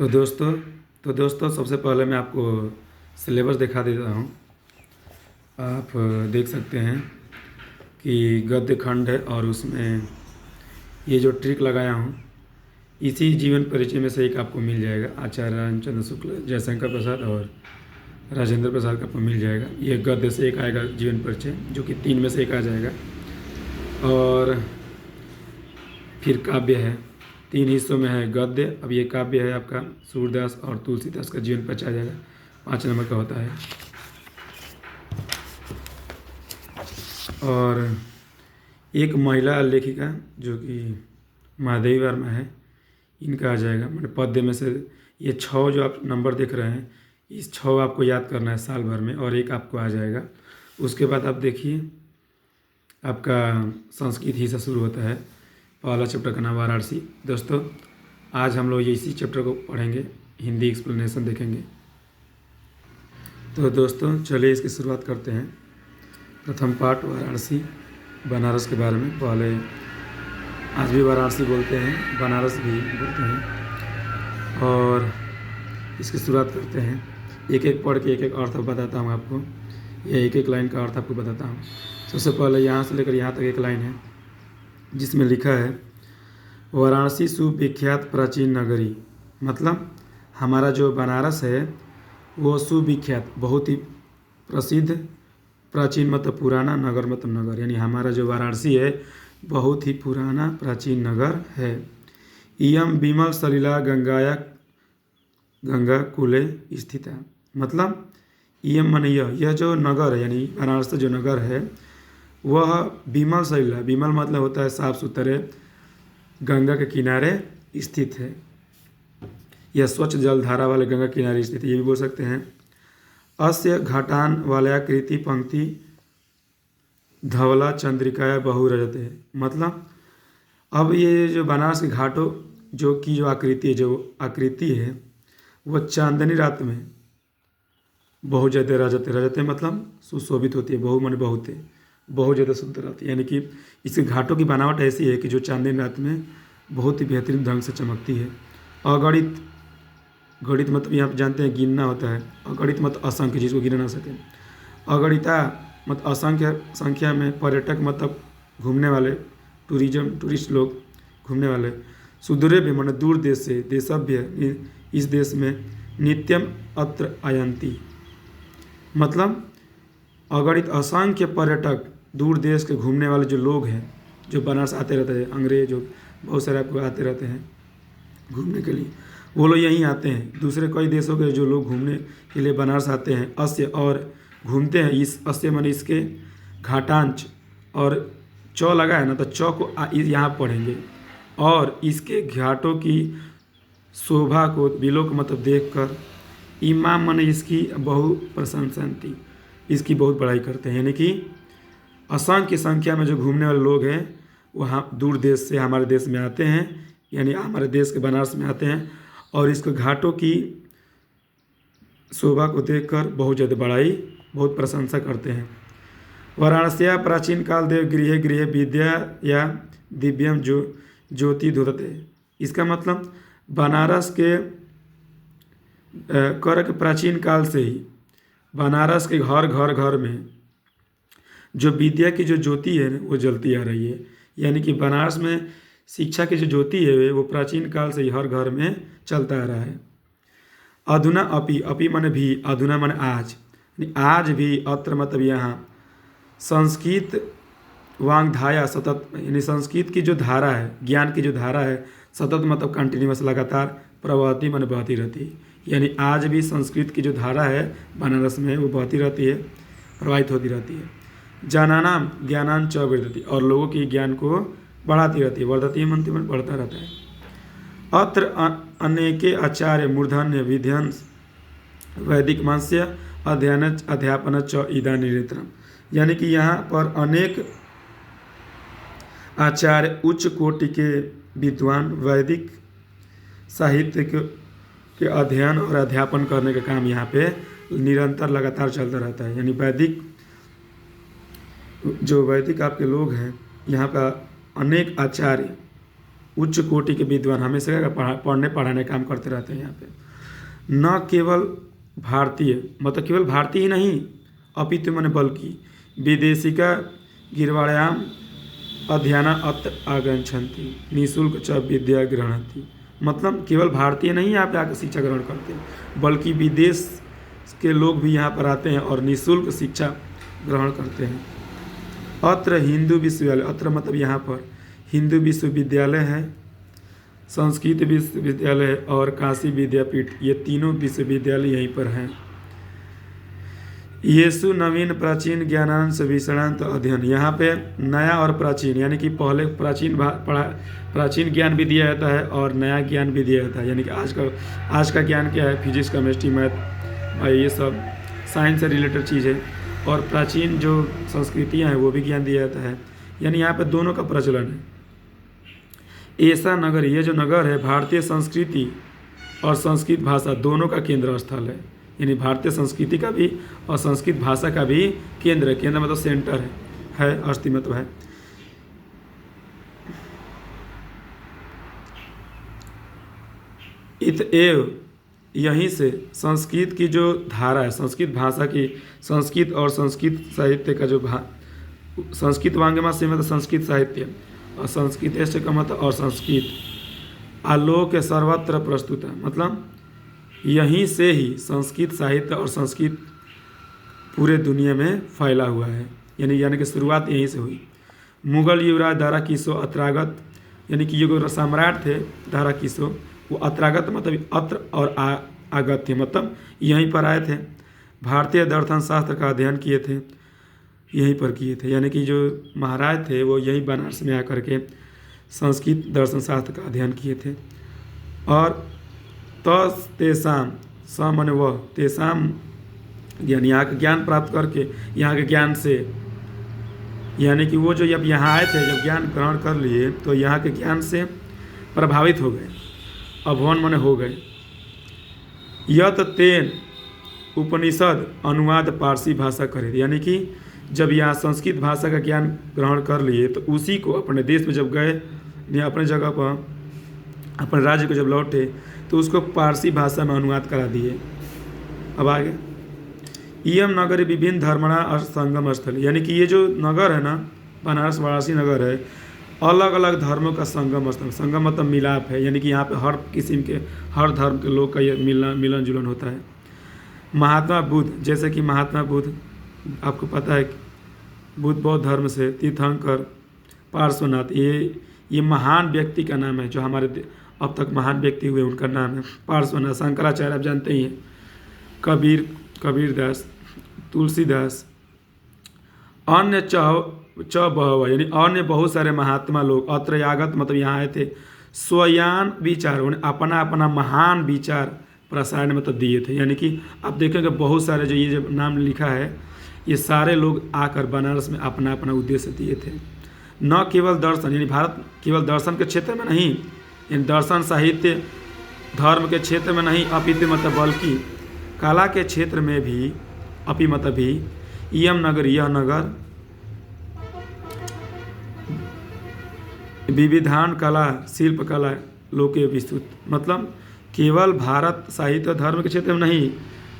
तो दोस्तों सबसे पहले मैं आपको सिलेबस दिखा देता हूँ। आप देख सकते हैं कि गद्य खंड है और उसमें ये जो ट्रिक लगाया हूँ इसी जीवन परिचय में से एक आपको मिल जाएगा। आचार्य रामचंद्र शुक्ल, जयशंकर प्रसाद और राजेंद्र प्रसाद का आपको मिल जाएगा। ये गद्य से एक आएगा जीवन परिचय, जो कि 3 में से एक आ जाएगा। और फिर काव्य है, 3 हिस्सों में है गद्य। अब ये काव्य है आपका सूरदास और तुलसीदास का जीवन परिचय आ जाएगा, 5 नंबर का होता है। और एक महिला लेखिका जो कि महादेवी वर्मा है, इनका आ जाएगा। मतलब पद्य में से ये 6 जो आप नंबर देख रहे हैं, इस 6 आपको याद करना है साल भर में, और एक आपको आ जाएगा। उसके बाद आप देखिए आपका संस्कृत हिस्सा शुरू होता है। पहला चैप्टर का नाम वाराणसी। दोस्तों आज हम लोग ये इसी चैप्टर को पढ़ेंगे, हिंदी एक्सप्लेनेशन देखेंगे। तो दोस्तों चलिए इसकी शुरुआत करते हैं। प्रथम पाठ वाराणसी, बनारस के बारे में। पहले आज भी वाराणसी बोलते हैं, बनारस भी बोलते हैं। और इसकी शुरुआत करते हैं। एक एक पढ़ के एक एक अर्थ बताता हूँ आपको, या एक एक लाइन का अर्थ आपको बताता हूँ। सबसे पहले यहाँ से लेकर यहाँ तक एक लाइन है जिसमें लिखा है वाराणसी सुविख्यात प्राचीन नगरी। मतलब हमारा जो बनारस है वो सुविख्यात, बहुत ही प्रसिद्ध, प्राचीन मतलब पुराना, नगर मतलब नगर, यानी हमारा जो वाराणसी है बहुत ही पुराना प्राचीन नगर है। इयम विमल सलिला गंगा कूले स्थित है। मतलब इयम मन यह जो नगर है, यानी बनारस जो नगर है वह विमल सलिला, विमल मतलब होता है साफ सुथरे, गंगा के किनारे स्थित है, यह स्वच्छ जलधारा वाले गंगा के किनारे स्थित है, ये भी बोल सकते हैं। अस्य घाटान वालयाकृति पंक्ति धवला चंद्रिकाया बहुरजत है। मतलब अब ये जो बनारस के घाटों जो आकृति है वह चांदनी रात में बहुत ज़्यादा रजते मतलब सुशोभित होती है। बहु मन बहुत है, बहुत ज़्यादा सुंदर आती है। यानी कि इसके घाटों की बनावट ऐसी है कि जो चांदनी रात में बहुत ही बेहतरीन ढंग से चमकती है। अगणित, गणित मतलब यहाँ पर जानते हैं गिनना होता है, अगणित मतलब असंख्य, जिसको गिना ना सके। अगणिता मतलब असंख्य संख्या में, पर्यटक मतलब घूमने वाले, टूरिस्ट लोग घूमने वाले। सुदूरे भी मतलब दूर देश से, देशभ्य इस देश में, नित्यम अत्र आयंती मतलब अगणित असंख्य पर्यटक, दूर देश के घूमने वाले जो लोग हैं, जो बनारस आते रहते हैं, अंग्रेज जो बहुत सारे आपको आते रहते हैं घूमने के लिए, वो लोग यहीं आते हैं। दूसरे कई देशों के जो लोग घूमने के लिए बनारस आते हैं, अस्य और घूमते हैं। इस अस्य मन इसके घाटांच, और चौ लगा है ना, तो चौ को यहाँ पढ़ेंगे। और इसके घाटों की शोभा को, बिलों को मतलब देखकर, इमाम मन इसकी बहु प्रशंसन्ति, इसकी बहुत बड़ाई करते हैं। यानी कि असंख्य संख्या में जो घूमने वाले लोग हैं वहाँ दूर देश से हमारे देश में आते हैं, यानी हमारे देश के बनारस में आते हैं, और इसको घाटों की शोभा को देखकर बहुत ज़्यादा बड़ाई, बहुत प्रशंसा करते हैं। वाराणसिया प्राचीन काल देव गृह गृह विद्या या दिव्यम जो ज्योति धुरते। इसका मतलब बनारस के कर के प्राचीन काल से ही बनारस के घर में जो विद्या की जो ज्योति है वो जलती आ रही है। यानी कि बनारस में शिक्षा की जो ज्योति है वो प्राचीन काल से ही हर घर में चलता आ रहा है। अधुना अपि मन भी, अधुना मन आज, आज भी, अत्र मतलब यहाँ, संस्कृत वांगधाया सतत, यानी संस्कृत की जो धारा है, ज्ञान की जो धारा है, सतत मतलब कंटिन्यूस, लगातार, प्रवहती मन बहती रहती है। यानी आज भी संस्कृत की जो धारा है बनारस में वो बहती रहती है, प्रवाहित होती रहती है। जनानाम ज्ञानान च वर्धति, और लोगों की ज्ञान को बढ़ाती रहती है। वर्धति मनते मन बढ़ता रहता है। अत्र अनेके आचार्य मूर्धन्य विध्यंस वैदिक मांस्य अध्ययन अध्यापन च इदा निरंतरम। यानी कि यहाँ पर अनेक आचार्य, उच्च कोटि के विद्वान, वैदिक साहित्य के अध्ययन और अध्यापन करने का काम यहाँ पे निरंतर लगातार चलता रहता है। यानी वैदिक आपके लोग हैं, यहाँ का अनेक आचार्य उच्च कोटि के विद्वान हमेशा पढ़ने पढ़ाने काम करते रहते हैं यहाँ पे। न केवल भारतीय, मतलब केवल भारतीय ही नहीं, अपितु माने बल्कि विदेशी का गिरवाण्याम अध्ययना अत्र आगच्छन्ति निःशुल्क च विद्या गृह्णन्ति। मतलब केवल भारतीय नहीं यहाँ पे आकर शिक्षा ग्रहण करते हैं, बल्कि विदेश के लोग भी यहाँ पर आते हैं और निःशुल्क शिक्षा ग्रहण करते हैं। अत्र हिंदू विश्वविद्यालय, अत्र मतलब यहाँ पर हिंदू विश्वविद्यालय है, संस्कृत विश्वविद्यालय है और काशी विद्यापीठ, ये तीनों विश्वविद्यालय यहीं पर हैं। येसु नवीन प्राचीन ज्ञानांश विषणांत अध्ययन, यहाँ पे नया और प्राचीन, यानी कि पहले प्राचीन ज्ञान भी दिया जाता है और नया ज्ञान भी दिया जाता है। यानी कि आज का ज्ञान क्या है, फिजिक्स केमिस्ट्री मैथ, ये सब साइंस से रिलेटेड चीज़ है, और प्राचीन जो संस्कृतियाँ हैं वो भी ज्ञान दिया जाता है। यानी यहाँ पे दोनों का प्रचलन है। ऐसा नगर, ये जो नगर है भारतीय संस्कृति और संस्कृत भाषा दोनों का केंद्र स्थल है। यानी भारतीय संस्कृति का भी और संस्कृत भाषा का भी केंद्र है। केंद्र मतलब सेंटर है अस्तित्व है। इत एव, यहीं से संस्कृत की जो धारा है, संस्कृत भाषा की, संस्कृत और संस्कृत साहित्य का जो संस्कृत वांग्मय से मतलब संस्कृत साहित्य और संस्कृत का मतलब और संस्कृत आलोक सर्वत्र प्रस्तुत है। मतलब यहीं से ही संस्कृत साहित्य और संस्कृत पूरे दुनिया में फैला हुआ है। यानी कि शुरुआत यहीं से हुई। मुगल युवराज दाराकिशो अत्रागत, यानी कि ये जो सम्राट थे दाराकिशो, वो अत्रागत मतलब अत्र और आगत थे, मतलब यहीं पर आए थे। भारतीय दर्शन शास्त्र का अध्ययन किए थे, यहीं पर किए थे। यानी कि जो महाराज थे वो यहीं बनारस में आकर के संस्कृत दर्शन शास्त्र का अध्ययन किए थे। और तस तेसाम समन वह तेसाम ज्ञान, यहाँ का ज्ञान प्राप्त करके, यहाँ के ज्ञान से, यानी कि वो जो जब यहाँ आए थे, जब ज्ञान ग्रहण कर लिए तो यहाँ के ज्ञान से प्रभावित हो गए, अभवन मन हो गए। यत तेन उपनिषद अनुवाद पारसी भाषा करे, यानी कि जब यहाँ संस्कृत भाषा का ज्ञान ग्रहण कर लिए तो उसी को अपने देश में जब गए या अपने जगह पर अपने राज्य को जब लौटे तो उसको पारसी भाषा में अनुवाद करा दिए। अब आगे, इयम नगर विभिन्न धर्मणा और संगम स्थल, यानी कि ये जो नगर है ना, बनारस वाराणसी नगर है, अलग अलग धर्मों का संगम स्थल। संगम मतलब मिलाप है, यानी कि यहाँ पे हर किस्म के, हर धर्म के लोग का ये मिलन जुलन होता है। महात्मा बुद्ध, जैसे कि महात्मा बुद्ध, आपको पता है बुद्ध बौद्ध धर्म से तीर्थंकर पार्श्वनाथ, ये महान व्यक्ति का नाम है। जो हमारे अब तक महान व्यक्ति हुए उनका नाम है पार्श्वनाथ। शंकराचार्य आप जानते ही हैं, कबीरदास, तुलसीदास, अन्य बहव, यानी अन्य बहुत सारे महात्मा लोग अत्र यागत मतलब यहाँ आए थे। स्वयान विचार, अपना अपना महान विचार प्रसारण मतलब दिए थे। यानी कि आप देखेंगे बहुत सारे जो ये जो नाम लिखा है, ये सारे लोग आकर बनारस में अपना अपना उद्देश्य दिए थे। न केवल दर्शन, यानी भारत केवल दर्शन के क्षेत्र में नहीं, यानी दर्शन साहित्य धर्म के क्षेत्र में नहीं, अपितु मतलब बल्कि कला के क्षेत्र में भी, अपि मतलब भी, इयम नगर, यह नगर विविधान कला शिल्प कला लोके विस्तृत, मतलब केवल भारत साहित्य धर्म के क्षेत्र में नहीं,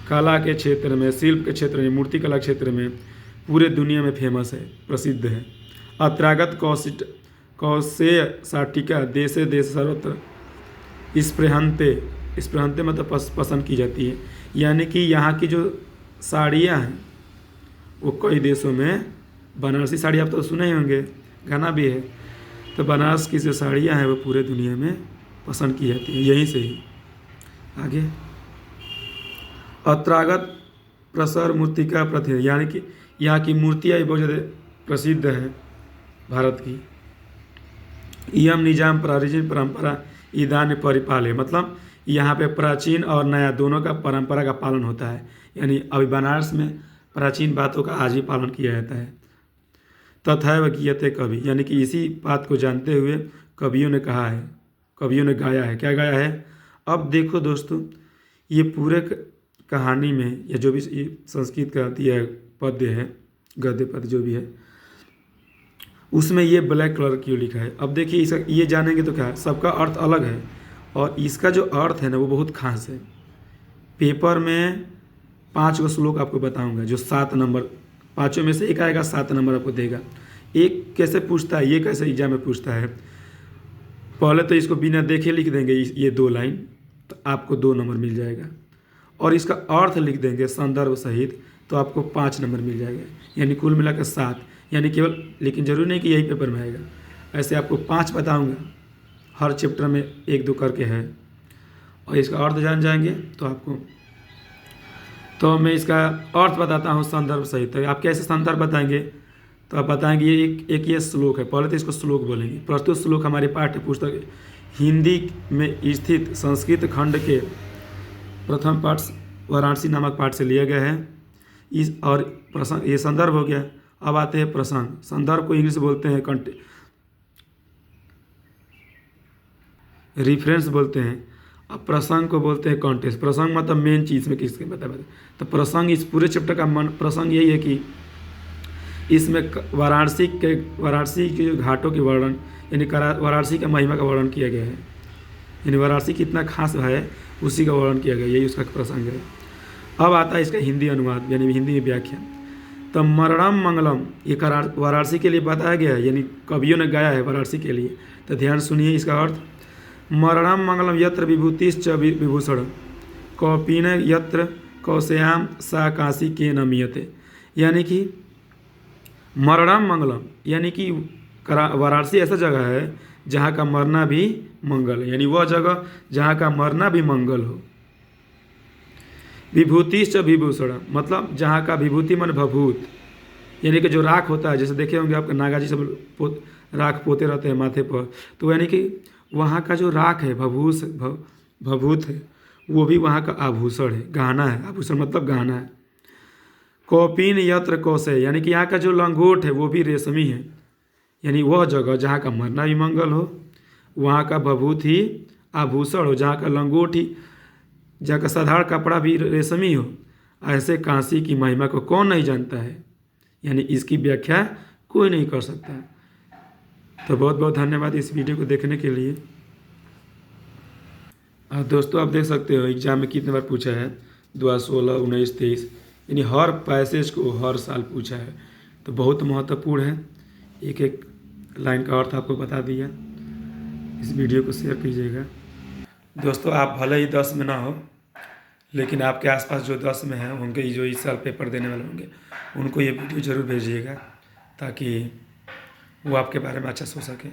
कला के क्षेत्र में, शिल्प के क्षेत्र में, मूर्ति कला के क्षेत्र में पूरे दुनिया में फेमस है, प्रसिद्ध है। अत्रागत कौशेय साटिका देशे देश सर्वत्र स्पृहंते मतलब पसंद की जाती है। यानी कि यहाँ की जो साड़ियाँ हैं वो कई देशों में, बनारसी साड़ी आप तो सुने ही होंगे, गाना भी है, तो बनारस की जो साड़ियाँ हैं वो पूरे दुनिया में पसंद की जाती है, यहीं से ही। आगे, अत्रागत प्रसर मूर्तिका प्रति, यानी कि यहाँ की मूर्तियाँ बहुत ज़्यादा प्रसिद्ध हैं भारत की। इयम निजाम प्राचीन परंपरा ईदान परिपाले, मतलब यहाँ पे प्राचीन और नया दोनों का परंपरा का पालन होता है। यानी अभी बनारस में प्राचीन बातों का आज भी पालन किया जाता है। तथैव गीयते कवि, यानी कि इसी बात को जानते हुए कवियों ने कहा है, कवियों ने गाया है। क्या गाया है? अब देखो दोस्तों, ये पूरे कहानी में या जो भी संस्कृत का दिया पद्य है, गद्य पद्य जो भी है, उसमें ये ब्लैक कलर क्यों लिखा है। अब देखिए इसका ये जानेंगे तो क्या है, सबका अर्थ अलग है और इसका जो अर्थ है ना वो बहुत खास है। पेपर में 5 गो श्लोक आपको बताऊंगा जो 7 नंबर, 5 में से एक आएगा 7 नंबर आपको देगा। एक कैसे पूछता है, ये कैसे एग्जाम में पूछता है, पहले तो इसको बिना देखे लिख देंगे ये 2 लाइन, तो आपको 2 नंबर मिल जाएगा। और इसका अर्थ लिख देंगे संदर्भ सहित, तो आपको 5 नंबर मिल जाएगा, यानी कुल मिलाकर 7। यानी केवल, लेकिन जरूरी नहीं कि यही पेपर में आएगा, ऐसे आपको 5 बताऊंगा, हर चैप्टर में 1-2 करके है। और इसका अर्थ जान जाएंगे तो आपको, तो मैं इसका अर्थ बताता हूँ संदर्भ सहित। तो आप कैसे संदर्भ बताएंगे, तो आप बताएंगे ये एक ये श्लोक है, पहले तो इसको श्लोक बोलेंगे। प्रस्तुत श्लोक हमारे पाठ्य पुस्तक हिंदी में स्थित संस्कृत खंड के प्रथम पाठ वाराणसी नामक पाठ से लिया गया है। इस और प्रसंग, ये संदर्भ हो गया। अब आते हैं प्रसंग। संदर्भ को इंग्लिश बोलते हैं रिफरेंस बोलते हैं। अब प्रसंग को बोलते हैं कॉन्टेक्स्ट। प्रसंग मतलब मेन चीज़ में किसके बता। तो प्रसंग, इस पूरे चैप्टर का प्रसंग यही है कि इसमें वाराणसी के जो घाटों के वर्णन, यानी वाराणसी का महिमा का वर्णन किया गया है, यानी वाराणसी कितना खास है उसी का वर्णन किया गया, यही उसका प्रसंग है। अब आता है इसका हिंदी अनुवाद, यानी हिंदी में व्याख्या। तो मरणम मंगलम, ये वाराणसी के लिए बताया गया है, यानी कवियों ने गाया है वाराणसी के लिए। तो ध्यान सुनिए इसका अर्थ। मरणम मंगलम यत्र विभूतिश्च विभूषण कौपीन यत्र कौशयाम सा काशी के नमीयते। यानी कि मरणम मंगलम, यानी कि वाराणसी ऐसा जगह है जहाँ का मरना भी मंगल है, यानी वह जगह जहाँ का मरना भी मंगल हो। विभूतिश्च विभूषण, मतलब जहाँ का विभूति मन भभूत, यानी कि जो राख होता है, जैसे देखे होंगे आपके नागा जी सब राख पोते रहते हैं माथे पर, तो यानी कि वहाँ का जो राख है भभूत है, वो भी वहाँ का आभूषण है, गहना है। आभूषण मतलब गहना है। कौपीन यत्र कौशय, यानी कि यहाँ का जो लंगोट है वो भी रेशमी है, यानी वह जगह जहाँ का मरना भी मंगल हो, वहाँ का भभूत ही आभूषण हो, जहाँ का लंगोट ही, जहाँ का साधारण कपड़ा भी रेशमी हो। ऐसे काशी की महिमा को कौन नहीं जानता है, यानी इसकी व्याख्या कोई नहीं कर सकता। तो बहुत बहुत धन्यवाद इस वीडियो को देखने के लिए। और दोस्तों आप देख सकते हो एग्जाम में कितने बार पूछा है, 2016, 19, 23, यानी हर पैसेज को हर साल पूछा है। तो बहुत महत्वपूर्ण है, एक एक लाइन का अर्थ आपको बता दिया। इस वीडियो को शेयर कीजिएगा। दोस्तों आप भले ही 10 में ना हो, लेकिन आपके आसपास जो 10 में हैं उनके जो इस साल पेपर देने वाले होंगे उनको ये वीडियो ज़रूर भेजिएगा, ताकि वो आपके बारे में अच्छा सोच सके।